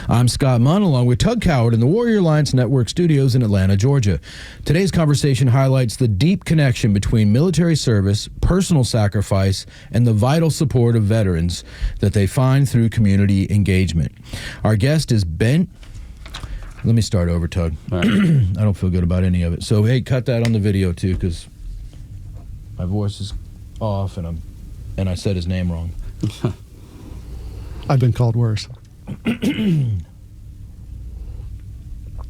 I'm Scott Munn, along with Tug Coward in the Warrior Alliance Network studios in Atlanta, Georgia. Today's conversation highlights the deep connection between military service, personal sacrifice, and the vital support of veterans that they find through community engagement. Our guest is Ben. Let me start over, Tug. All right. I don't feel good about any of it. So, hey, cut that on the video, too, because my voice is off, and I said his name wrong. I've been called worse.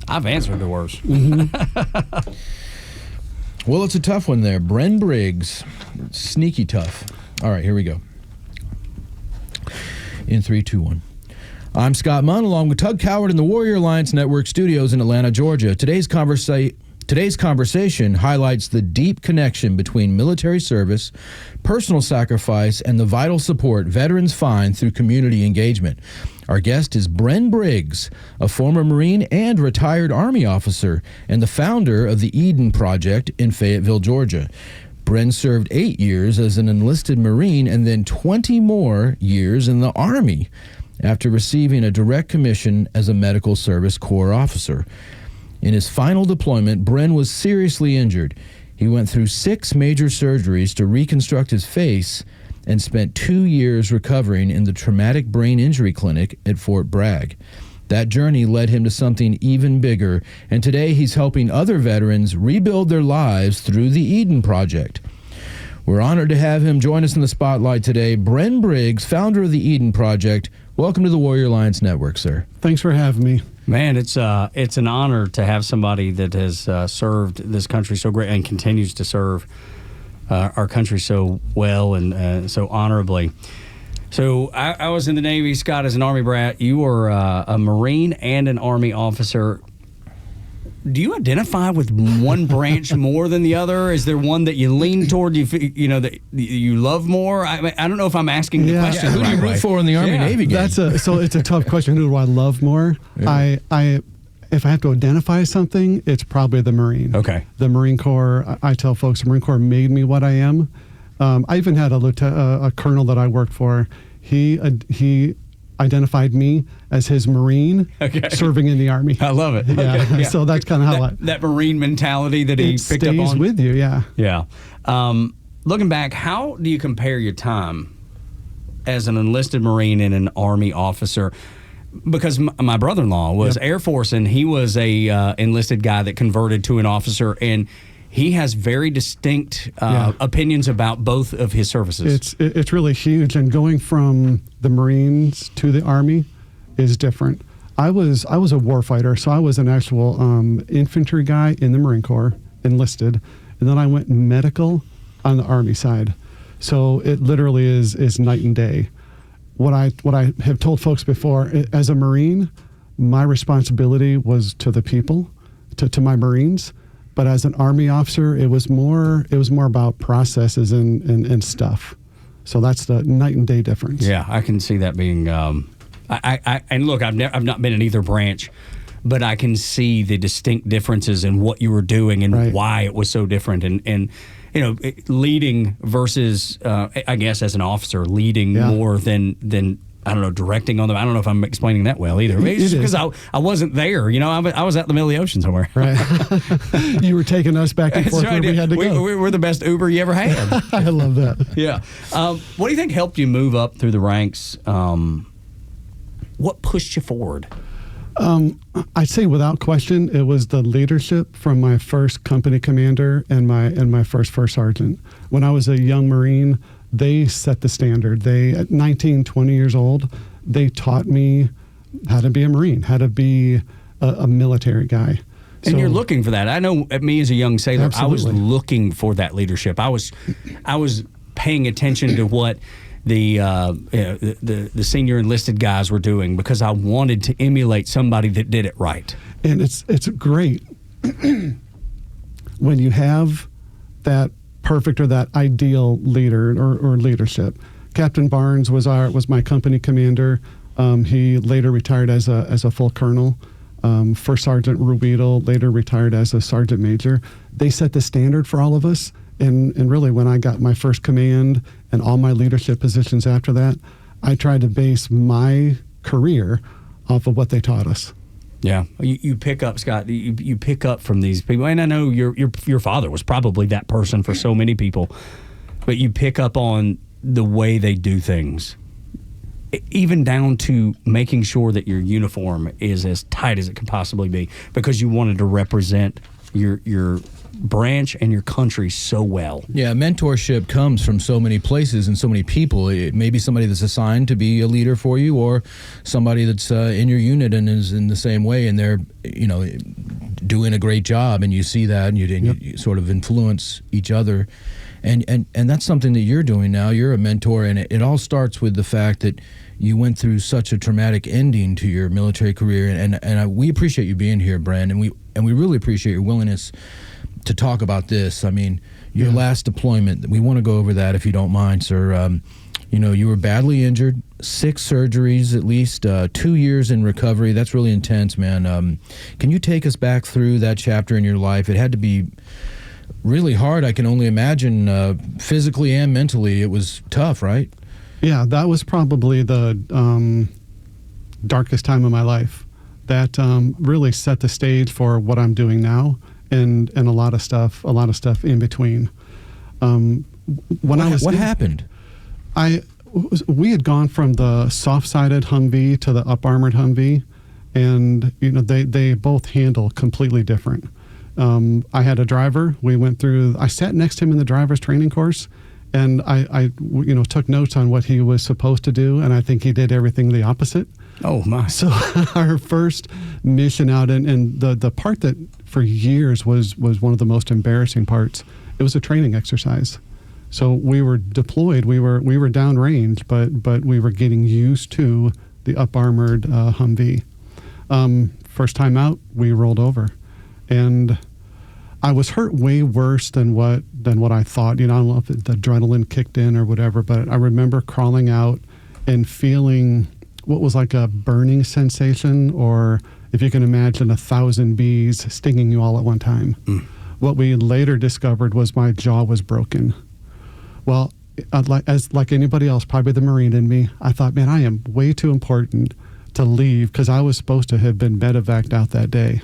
I've answered the worst. Mm-hmm. Well, it's a tough one there. Bren Briggs. Sneaky tough. All right, here we go. In 3, 2, 1. I'm Scott Munn, along with Tug Coward in the Warrior Alliance Network studios in Atlanta, Georgia. Today's conversation highlights the deep connection between military service, personal sacrifice, and the vital support veterans find through community engagement. Our guest is Bren Briggs, a former Marine and retired Army officer and the founder of the Eden Project in Fayetteville, Georgia. Bren served 8 years as an enlisted Marine and then 20 more years in the Army after receiving a direct commission as a Medical Service Corps officer. In his final deployment, Bren was seriously injured. He went through 6 major surgeries to reconstruct his face and spent 2 years recovering in the Traumatic Brain Injury Clinic at Fort Bragg. That journey led him to something even bigger, and today he's helping other veterans rebuild their lives through the Eden Project. We're honored to have him join us in the spotlight today. Bren Briggs, founder of the Eden Project. Welcome to the Warrior Alliance Network, sir. Thanks for having me. Man, it's an honor to have somebody that has served this country so great and continues to serve our country so well and so honorably. So I was in the Navy, Scott, as an Army brat. You were a Marine and an Army officer. Do you identify with one branch more than the other? Is there one that you lean toward, that you love more? I don't know if I'm asking the question. Who do you root for in the Army-Navy game? So it's a tough question. Who do I love more? Yeah. If I have to identify something, it's probably the Marine. Okay. The Marine Corps, I tell folks, the Marine Corps made me what I am. I even had a colonel that I worked for. He identified me as his Marine serving in the Army. I love it. Yeah. Okay. So that's kind of how that Marine mentality that he picked up on. Stays with you, yeah. Yeah. Looking back, how do you compare your time as an enlisted Marine and an Army officer? Because my brother-in-law was Air Force, and he was a enlisted guy that converted to an officer, and he has very distinct opinions about both of his services. It's really huge, and going from the Marines to the Army is different. I was a warfighter, so I was an actual infantry guy in the Marine Corps, enlisted, and then I went medical on the Army side. So it literally is night and day. What I have told folks before, as a Marine, my responsibility was to the people, to my Marines. But as an Army officer, it was more about processes and stuff. So that's the night and day difference. Yeah, I can see that being. And look, I've not been in either branch, but I can see the distinct differences in what you were doing and why it was so different. And leading versus, I guess, as an officer, leading more than. I don't know, directing on them. I don't know if I'm explaining that well either. Maybe it's because I wasn't there. I was out in the middle of the ocean somewhere. Right. You were taking us back and forth where we had to go. We're the best Uber you ever had. I love that. Yeah. What do you think helped you move up through the ranks? What pushed you forward? I'd say without question, it was the leadership from my first company commander and my first sergeant. When I was a young Marine, they set the standard. They, at 19, 20 years old, they taught me how to be a Marine, how to be a military guy. And you're looking for that. I know me as a young sailor, Absolutely. I was looking for that leadership. I was paying attention to what the senior enlisted guys were doing because I wanted to emulate somebody that did it right. And it's great when you have that perfect or that ideal leader or leadership. Captain Barnes was my company commander. He later retired as a full colonel. First Sergeant Rubido later retired as a sergeant major. They set the standard for all of us. And really, when I got my first command and all my leadership positions after that, I tried to base my career off of what they taught us. Yeah, you pick up, Scott. You pick up from these people, and I know your father was probably that person for so many people, but you pick up on the way they do things, even down to making sure that your uniform is as tight as it can possibly be, because you wanted to represent your branch and your country so well. Yeah, mentorship comes from so many places and so many people. It may be somebody that's assigned to be a leader for you, or somebody that's in your unit and is in the same way, and they're doing a great job, and you see that, and you sort of influence each other, and that's something that you're doing now. You're a mentor, and it all starts with the fact that you went through such a traumatic ending to your military career, and we appreciate you being here, Bren, and we really appreciate your willingness to talk about this. I mean, your last deployment, we want to go over that if you don't mind, sir. You were badly injured, 6 surgeries at least, 2 years in recovery. That's really intense, man. Can you take us back through that chapter in your life? It had to be really hard, I can only imagine, physically and mentally. It was tough, right? Yeah, that was probably the darkest time of my life. That really set the stage for what I'm doing now. And a lot of stuff in between. What happened? We had gone from the soft-sided Humvee to the up-armored Humvee, and they both handle completely different. I had a driver. I sat next to him in the driver's training course, and I took notes on what he was supposed to do, and I think he did everything the opposite. Oh my! So our first mission out, and the part that for years was one of the most embarrassing parts. It was a training exercise. So we were deployed. We were downrange, but we were getting used to the up armored Humvee. First time out, we rolled over, and I was hurt way worse than what I thought. I don't know if the adrenaline kicked in or whatever, but I remember crawling out and feeling what was like a burning sensation, or if you can imagine 1,000 bees stinging you all at one time. What we later discovered was my jaw was broken. Well, like anybody else, probably the Marine in me, I thought, man, I am way too important to leave, because I was supposed to have been medevaced out that day.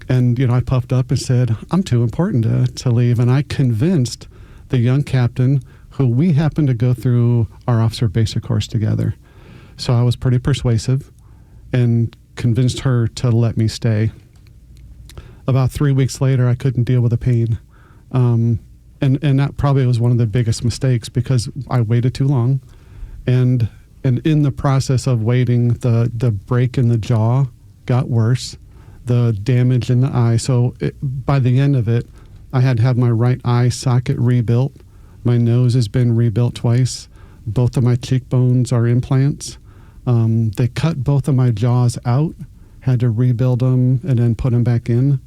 And, I puffed up and said, I'm too important to leave. And I convinced the young captain, who we happened to go through our officer basic course together. So I was pretty persuasive and convinced her to let me stay. About 3 weeks later, I couldn't deal with the pain. And that probably was one of the biggest mistakes, because I waited too long. And in the process of waiting, the break in the jaw got worse, the damage in the eye. So by the end of it, I had to have my right eye socket rebuilt. My nose has been rebuilt twice. Both of my cheekbones are implants. They cut both of my jaws out, had to rebuild them and then put them back in.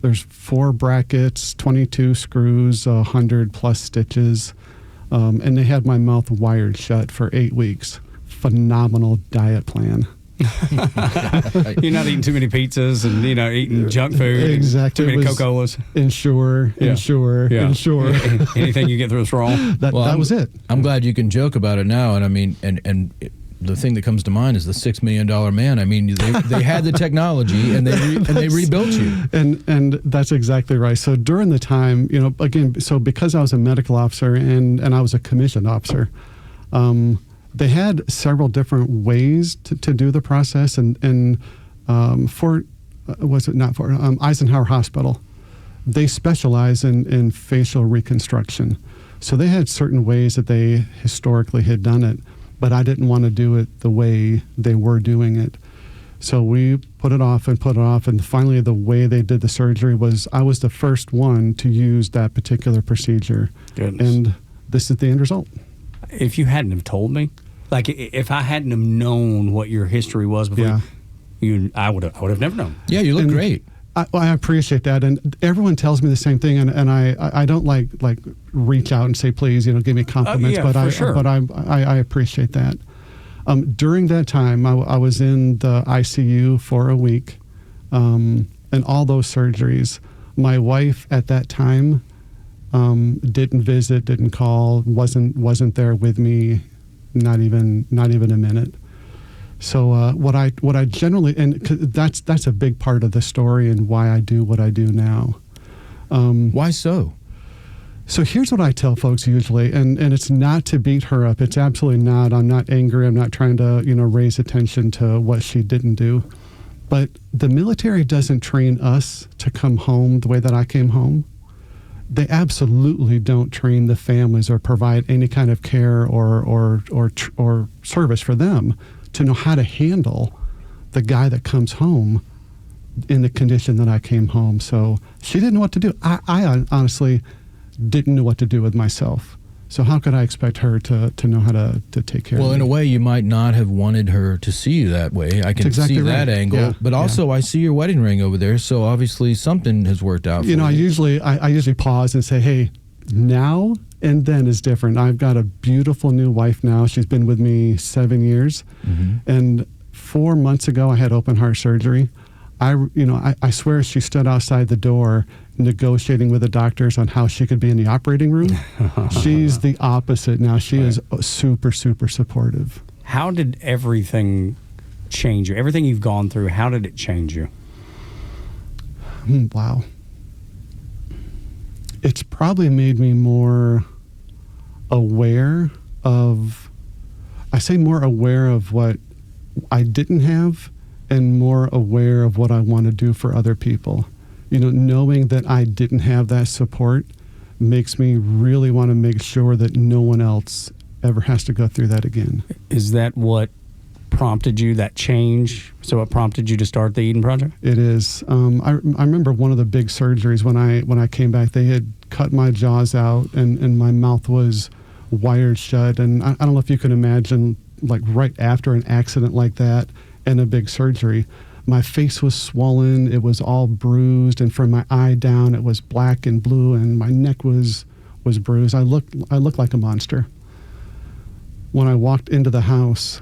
There's 4 brackets, 22 screws, 100 plus stitches, and they had my mouth wired shut for 8 weeks. Phenomenal diet plan. You're not eating too many pizzas and eating junk food. Exactly. Too many Coca-Colas. Ensure. Anything you get through a straw. That was it. I'm glad you can joke about it now, and I mean, and the thing that comes to mind is the $6 million man. I mean, they had the technology, and they rebuilt you. And that's exactly right. So during the time, again, so because I was a medical officer and I was a commissioned officer, they had several different ways to do the process. And Eisenhower Hospital, they specialize in facial reconstruction. So they had certain ways that they historically had done it, but I didn't want to do it the way they were doing it. So we put it off, and finally the way they did the surgery was I was the first one to use that particular procedure. Goodness. And this is the end result. If you hadn't have told me, like if I hadn't have known what your history was before, I would have never known. Yeah, you look great. I appreciate that, and everyone tells me the same thing, and I don't like reach out and say, please, give me compliments, but I appreciate that. During that time, I was in the ICU for a week, and all those surgeries. My wife at that time didn't visit, didn't call, wasn't there with me, not even a minute. So what I generally, and that's a big part of the story and why I do what I do now. Why so? So here's what I tell folks usually, and it's not to beat her up. It's absolutely not. I'm not angry. I'm not trying to, raise attention to what she didn't do. But the military doesn't train us to come home the way that I came home. They absolutely don't train the families or provide any kind of care or service for them to know how to handle the guy that comes home in the condition that I came home. So she didn't know what to do. I honestly didn't know what to do with myself. So how could I expect her to know how to take care of me? Well, in a way, you might not have wanted her to see you that way. I can exactly see that right. angle. Yeah, but also, I see your wedding ring over there, so obviously something has worked out for you. I usually pause and say, hey, now and then is different. I've got a beautiful new wife now. She's been with me 7 years. Mm-hmm. And 4 months ago, I had open heart surgery. I swear she stood outside the door negotiating with the doctors on how she could be in the operating room. She's the opposite now. She is super, super supportive. How did everything change you? Everything you've gone through, how did it change you? Wow. It's probably made me more aware of what I didn't have and more aware of what I want to do for other people. Knowing that I didn't have that support makes me really want to make sure that no one else ever has to go through that again. Is that what prompted you, that change? So what prompted you to start the Eden Project? It is. I remember one of the big surgeries when I came back, they had cut my jaws out and my mouth was wired shut. And I don't know if you can imagine, like right after an accident like that and a big surgery, my face was swollen, it was all bruised, and from my eye down it was black and blue, and my neck was bruised. I looked like a monster. When I walked into the house,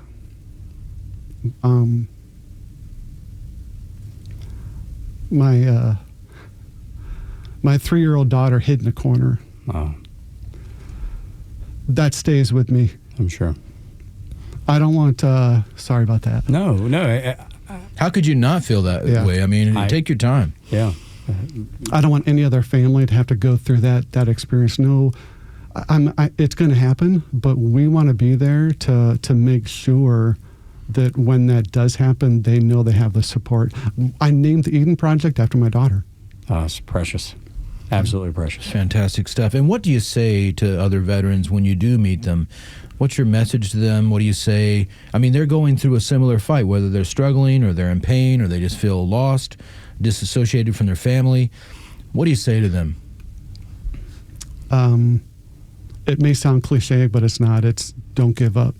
my 3-year-old daughter hid in a corner. Oh. That stays with me. I'm sure. I don't want sorry about that. No. How could you not feel that way? I mean, take your time. Yeah. I don't want any other family to have to go through that experience. No, it's going to happen, but we want to be there to make sure that when that does happen, they know they have the support. I named the Eden Project after my daughter. Oh, it's precious. Absolutely precious. Fantastic stuff. And what do you say to other veterans when you do meet them? What's your message to them? What do you say? I mean, they're going through a similar fight, whether they're struggling or they're in pain or they just feel lost, disassociated from their family. What do you say to them? It may sound cliche, but it's not. It's don't give up.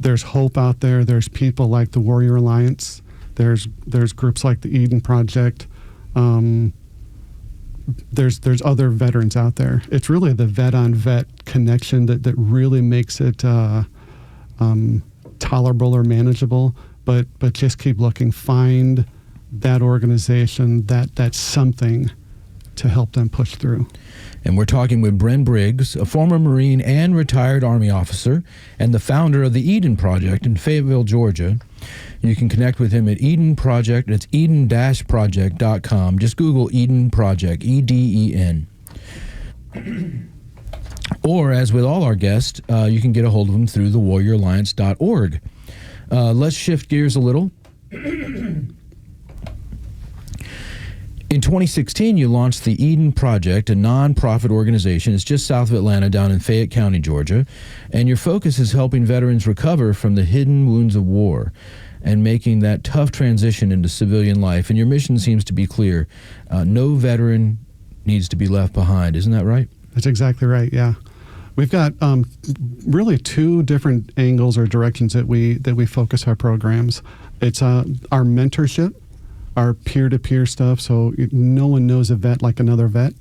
There's hope out there. There's people like the Warrior Alliance. There's groups like the Eden Project. There's other veterans out there. It's really the vet-on-vet connection that really makes it tolerable or manageable. But just keep looking. Find that organization, that's something to help them push through. And we're talking with Bren Briggs, a former Marine and retired Army officer, and the founder of the Eden Project in Fayetteville, Georgia. You can connect with him at Eden Project. It's eden-project.com. Just Google Eden Project, EDEN. Or, as with all our guests, you can get a hold of them through thewarrioralliance.org. Let's shift gears a little. In 2016, you launched the Eden Project, a nonprofit organization. It's just south of Atlanta, down in Fayette County, Georgia. And your focus is helping veterans recover from the hidden wounds of war and making that tough transition into civilian life. And your mission seems to be clear. No veteran needs to be left behind. Isn't that right? That's exactly right, yeah. We've got really two different angles or directions that we focus our programs. It's our mentorship, our peer-to-peer stuff, so no one knows a vet like another vet.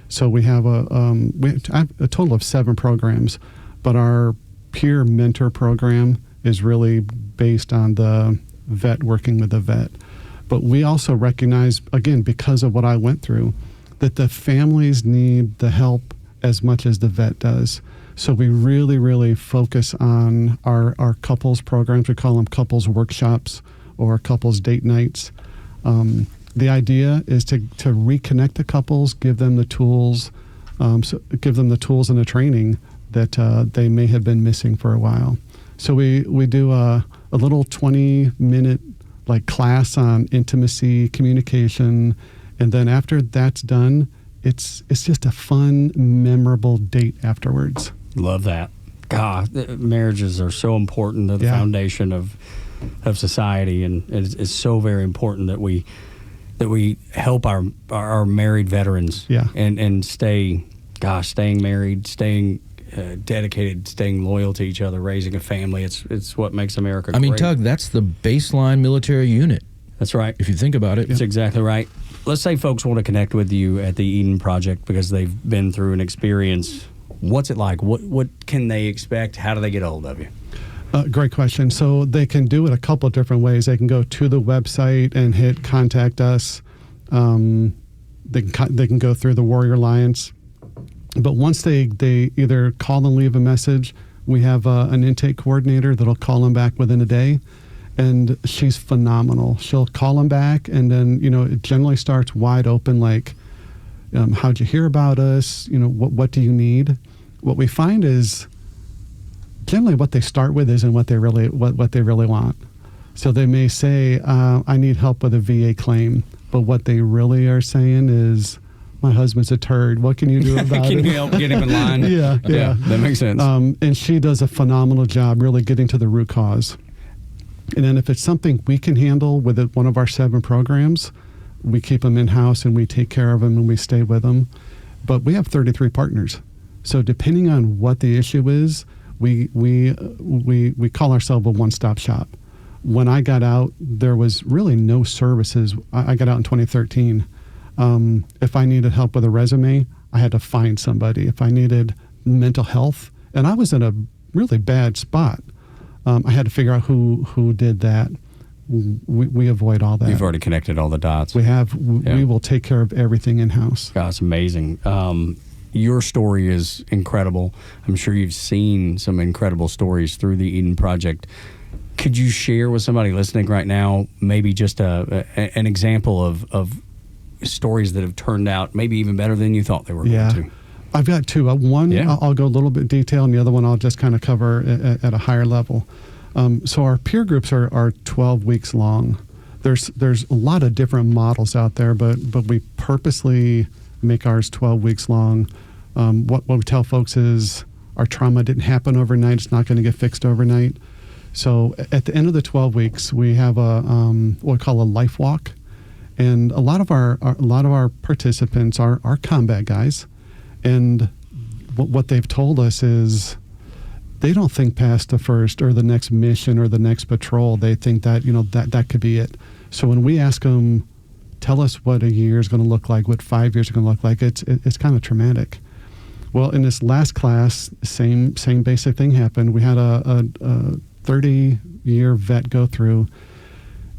So we have a total of 7 programs, but our peer mentor program is really based on the vet working with the vet. But we also recognize, again, because of what I went through, that the families need the help as much as the vet does. So we really, really focus on our couples programs. We call them couples workshops or couples date nights. The idea is to reconnect the couples, give them the tools, and the training that they may have been missing for a while. So we do a little 20-minute like class on intimacy, communication, and then after that's done, it's just a fun, memorable date afterwards. Love that. God, marriages are so important. They're the foundation of society, and it's so very important that we help our married veterans and staying married, staying dedicated, staying loyal to each other, raising a family. It's what makes America great. I mean, Tug, that's the baseline military unit. That's right. If you think about it. That's exactly right. Let's say folks want to connect with you at the Eden Project because they've been through an experience. What's it like? What can they expect? How do they get a hold of you? Great question. So they can do it a couple of different ways. They can go to the website and hit contact us. They can go through the Warrior Alliance. But once they either call and leave a message, we have an intake coordinator that'll call them back within a day. And she's phenomenal. She'll call them back, and then, it generally starts wide open, like, how'd you hear about us? What do you need? What we find is generally what they start with isn't what they really want. So they may say, I need help with a VA claim. But what they really are saying is, my husband's a turd. What can you do about it? Can you help get him in line? Yeah. That makes sense. And she does a phenomenal job really getting to the root cause. And then if it's something we can handle with one of our 7 programs, we keep them in-house and we take care of them and we stay with them. But we have 33 partners. So depending on what the issue is, we call ourselves a one-stop shop. When I got out, there was really no services. I got out in 2013. If I needed help with a resume, I had to find somebody. If I needed mental health, and I was in a really bad spot, I had to figure out who did that. We avoid all that. You've already connected all the dots. We have. We will take care of everything in-house. God, it's amazing. Your story is incredible. I'm sure you've seen some incredible stories through the Eden Project. Could you share with somebody listening right now maybe just an example of stories that have turned out maybe even better than you thought they were going to? I've got 2. One, I'll go a little bit detail, and the other one I'll just kind of cover at a higher level. So our peer groups are 12 weeks long. There's a lot of different models out there, but we purposely make ours 12 weeks long. What we tell folks is our trauma didn't happen overnight. It's not going to get fixed overnight. So at the end of the 12 weeks, we have what we call a life walk. And a lot of our participants are combat guys. And what they've told us is they don't think past the first or the next mission or the next patrol. They think that, that could be it. So when we ask them, tell us what a year is going to look like, what 5 years are going to look like, it's kind of traumatic. Well, in this last class, same basic thing happened. We had a 30-year vet go through,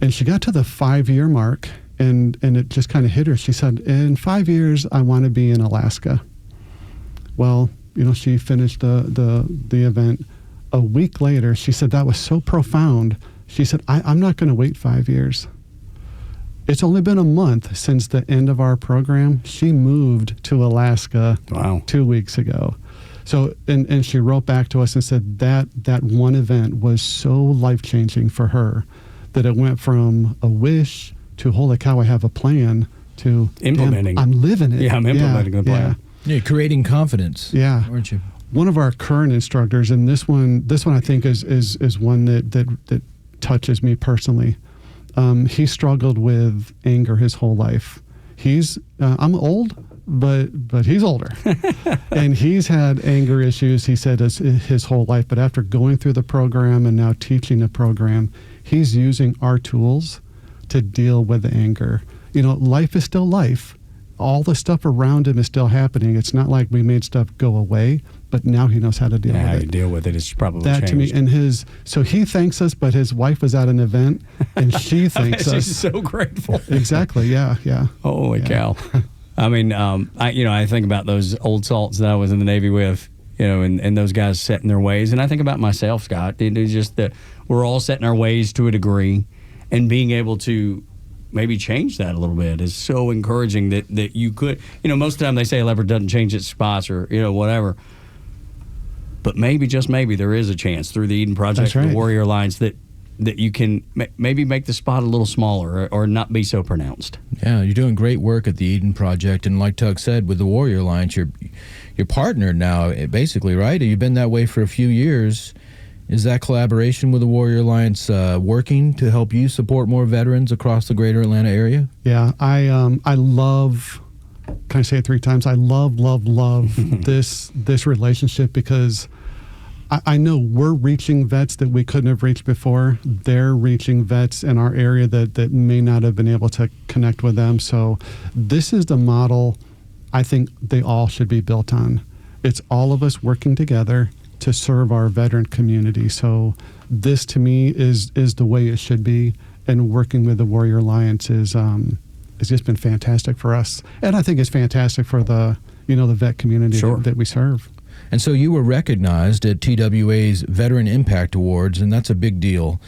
and she got to the 5-year mark, and it just kind of hit her. She said, in 5 years, I want to be in Alaska. Well, she finished the event. A week later, she said, that was so profound. She said, I'm not going to wait 5 years. It's only been a month since the end of our program. She moved to Alaska 2 weeks ago. So, and she wrote back to us and said that one event was so life-changing for her that it went from a wish to, holy cow, I have a plan, to implementing. I'm living it. Yeah, I'm implementing the plan. Yeah, creating confidence. Yeah, aren't you? One of our current instructors, and this one I think is one that touches me personally. He struggled with anger his whole life. I'm old, but he's older, and he's had anger issues. He said his whole life. But after going through the program and now teaching the program, he's using our tools to deal with the anger. Life is still life. All the stuff around him is still happening. It's not like we made stuff go away, but now he knows how to deal with it. How you deal with it is probably that changed. To me, and so he thanks us, but his wife was at an event, and she thanks us. She's so grateful. Exactly. Yeah. Holy cow! I mean, I think about those old salts that I was in the Navy with. and those guys set in their ways. And I think about myself, Scott. It's just that we're all set in our ways to a degree, and being able to maybe change that a little bit is so encouraging that you could, most of the time they say a leopard doesn't change its spots or, whatever. But maybe, just maybe, there is a chance through the Eden Project, That's right. the Warrior Alliance, that you can maybe make the spot a little smaller or not be so pronounced. Yeah, you're doing great work at the Eden Project. And like Tug said, with the Warrior Alliance, you're partnered now, basically, right? You've been that way for a few years. Is that collaboration with the Warrior Alliance working to help you support more veterans across the greater Atlanta area? Yeah, I love, can I say it 3 times? I love this relationship, because I know we're reaching vets that we couldn't have reached before. They're reaching vets in our area that may not have been able to connect with them. So this is the model I think they all should be built on. It's all of us working together to serve our veteran community. So this, to me, is the way it should be. And working with the Warrior Alliance has just been fantastic for us. And I think it's fantastic for the vet community Sure. that we serve. And so you were recognized at TWA's Veteran Impact Awards, and that's a big deal.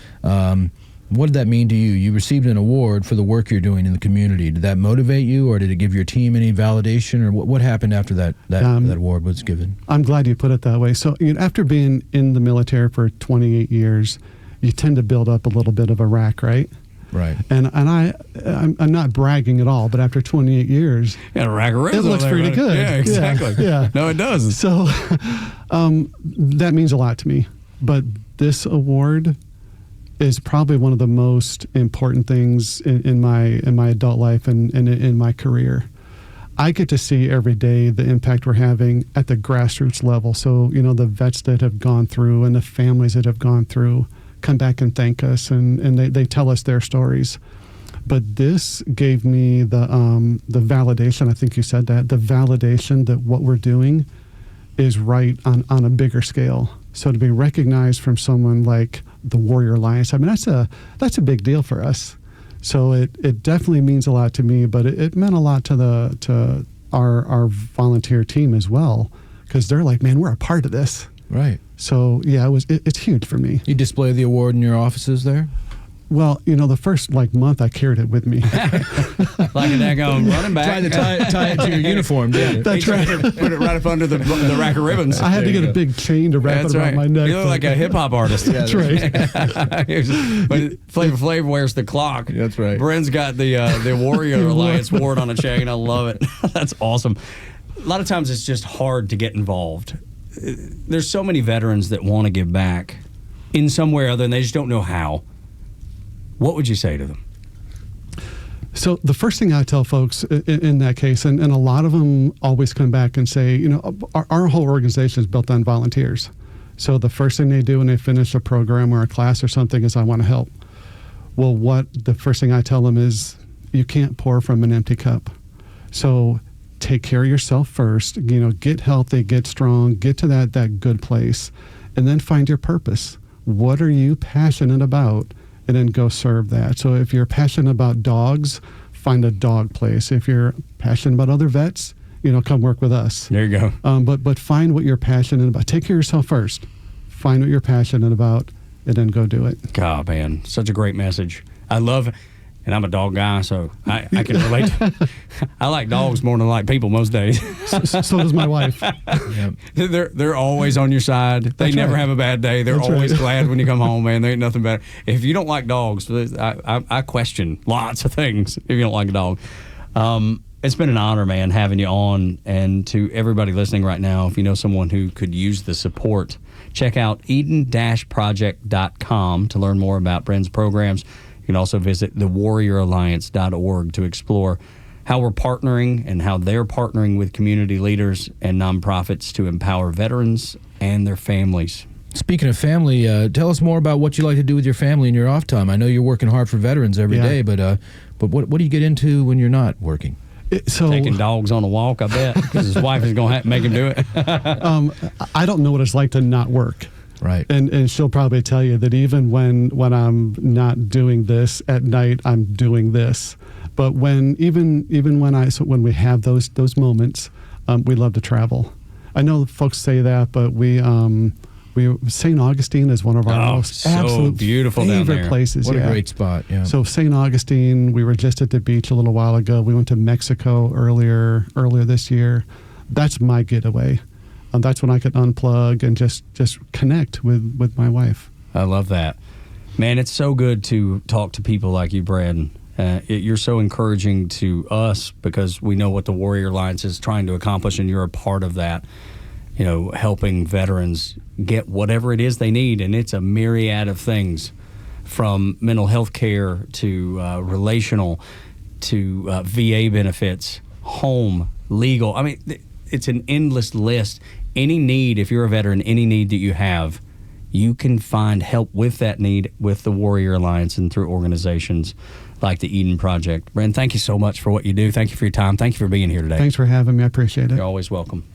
What did that mean to you? You received an award for the work you're doing in the community. Did that motivate you, or did it give your team any validation, or what happened after that award was given? I'm glad you put it that way. So after being in the military for 28 years, you tend to build up a little bit of a rack, right? Right. And I'm not bragging at all, but after 28 years, Got a rack of ribs it looks over there, pretty buddy. good. Yeah, exactly. Yeah. No, it doesn't. So that means a lot to me. But this award is probably one of the most important things in my adult life and in my career. I get to see every day the impact we're having at the grassroots level. So, the vets that have gone through and the families that have gone through come back and thank us, and they tell us their stories. But this gave me the validation. I think you said that, the validation that what we're doing is right on a bigger scale. So to be recognized from someone like the Warrior Alliance, I mean, that's a big deal for us. So it definitely means a lot to me, but it meant a lot to our volunteer team as well, because they're like, man, we're a part of this. Right. So yeah, it's huge for me. You display the award in your offices there? Well, the first month I carried it with me. Like a daggone running back. Trying to tie it to your uniform, didn't it? That's right. Put it right up under the rack of ribbons. I had to get a big chain to wrap That's it around right. my neck. You look like a hip hop artist. That's right. But Flavor Flav wears the clock. That's right. Bren's got the Warrior Alliance award on a chain. I love it. That's awesome. A lot of times it's just hard to get involved. There's so many veterans that want to give back in some way or other, and they just don't know how. What would you say to them? So the first thing I tell folks in that case, and a lot of them always come back and say, our whole organization is built on volunteers. So the first thing they do when they finish a program or a class or something is, I want to help. Well, the first thing I tell them is, you can't pour from an empty cup. So take care of yourself first, get healthy, get strong, get to that good place, and then find your purpose. What are you passionate about? And then go serve that. So if you're passionate about dogs, find a dog place. If you're passionate about other vets, come work with us. There you go. But find what you're passionate about. Take care of yourself first. Find what you're passionate about, and then go do it. God, man, such a great message. I love, and I'm a dog guy, so I can relate. I like dogs more than I like people most days. So does my wife. Yep. They're always on your side. They That's never right. have a bad day. They're That's always right. glad when you come home, man. There ain't nothing better. If you don't like dogs, I question lots of things if you don't like a dog. It's been an honor, man, having you on. And to everybody listening right now, if you know someone who could use the support, check out eden-project.com to learn more about Bren's programs. You can also visit thewarrioralliance.org to explore how we're partnering and how they're partnering with community leaders and nonprofits to empower veterans and their families. Speaking of family, tell us more about what you like to do with your family in your off time. I know you're working hard for veterans every day, but what do you get into when you're not working? Taking dogs on a walk, I bet, because his wife is going to make him do it. I don't know what it's like to not work. Right. And she'll probably tell you that even when I'm not doing this at night, I'm doing this. But when we have those moments, we love to travel. I know folks say that, but we St. Augustine is one of our most so absolute beautiful down favorite there. places. What a great spot. Yeah. So St. Augustine, we were just at the beach a little while ago. We went to Mexico earlier this year. That's my getaway. That's when I could unplug and just connect with my wife. I love that. Man, it's so good to talk to people like you, Bren. You're so encouraging to us because we know what the Warrior Alliance is trying to accomplish, and you're a part of that, helping veterans get whatever it is they need. And it's a myriad of things, from mental health care to relational to VA benefits, home, legal. I mean, it's an endless list. Any need, if you're a veteran, any need that you have, you can find help with that need with the Warrior Alliance and through organizations like the Eden Project. Bren, thank you so much for what you do. Thank you for your time. Thank you for being here today. Thanks for having me. I appreciate it. You're always welcome.